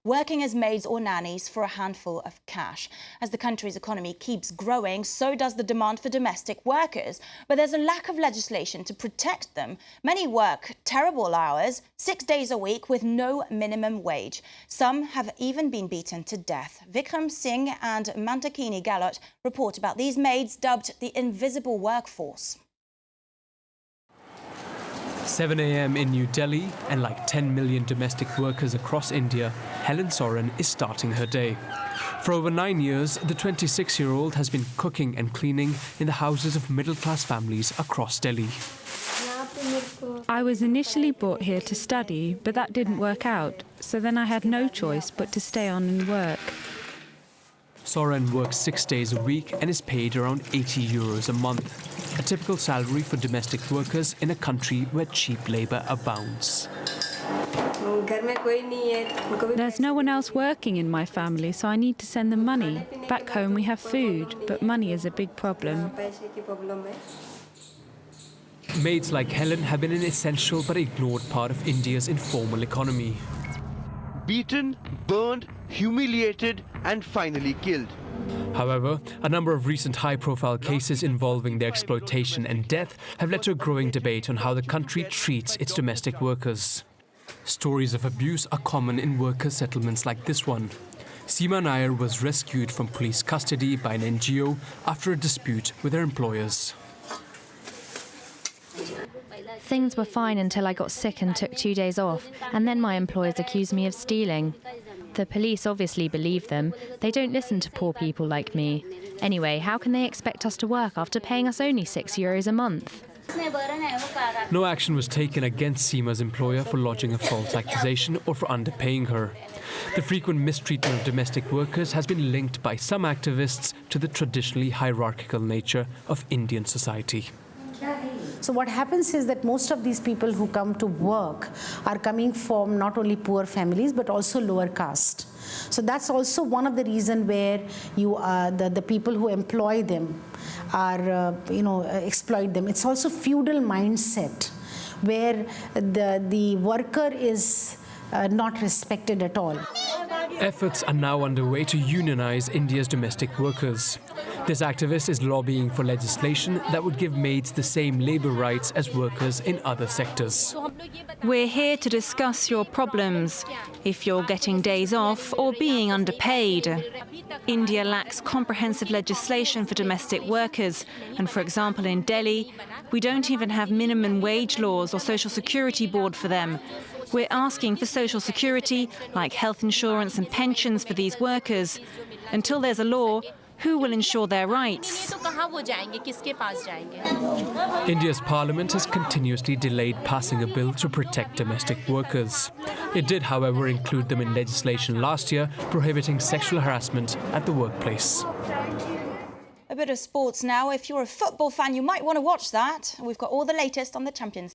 working as maids or nannies for a handful of cash. As the country's economy keeps growing, so does the demand for domestic workers. But there's a lack of legislation to protect them. Many work terrible hours, 6 days a week with no minimum wage. Some have even been beaten to death. Vikram Singh and Mantakini Galot report about these maids dubbed the invisible workforce. 7 a.m. in New Delhi, and like 10 million domestic workers across India, Helen Soren is starting her day. For over 9 years, the 26-year-old has been cooking and cleaning in the houses of middle-class families across Delhi. I was initially brought here to study, but that didn't work out, so then I had no choice but to stay on and work. Soren works 6 days a week and is paid around 80 euros a month, a typical salary for domestic workers in a country where cheap labour abounds. There's no one else working in my family, so I need to send them money. Back home we have food, but money is a big problem. Maids like Helen have been an essential but ignored part of India's informal economy. Beaten, burned, humiliated and finally killed. However, a number of recent high-profile cases involving their exploitation and death have led to a growing debate on how the country treats its domestic workers. Stories of abuse are common in worker settlements like this one. Seema Nair was rescued from police custody by an NGO after a dispute with her employers. Things were fine until I got sick and took 2 days off, and then my employers accused me of stealing. The police obviously believe them. They don't listen to poor people like me. Anyway, how can they expect us to work after paying us only €6 a month? No action was taken against Seema's employer for lodging a false accusation or for underpaying her. The frequent mistreatment of domestic workers has been linked by some activists to the traditionally hierarchical nature of Indian society. So what happens is that most of these people who come to work are coming from not only poor families but also lower caste. So that's also one of the reasons where the people who employ them are exploit them. It's also feudal mindset where the worker is not respected at all. Efforts are now underway to unionize India's domestic workers. This activist is lobbying for legislation that would give maids the same labour rights as workers in other sectors. We're here to discuss your problems, if you're getting days off or being underpaid. India lacks comprehensive legislation for domestic workers, and for example in Delhi, we don't even have minimum wage laws or social security board for them. We're asking for social security, like health insurance and pensions for these workers. Until there's a law, who will ensure their rights? India's parliament has continuously delayed passing a bill to protect domestic workers. It did, however, include them in legislation last year prohibiting sexual harassment at the workplace. A bit of sports now. If you're a football fan, you might want to watch that. We've got all the latest on the Champions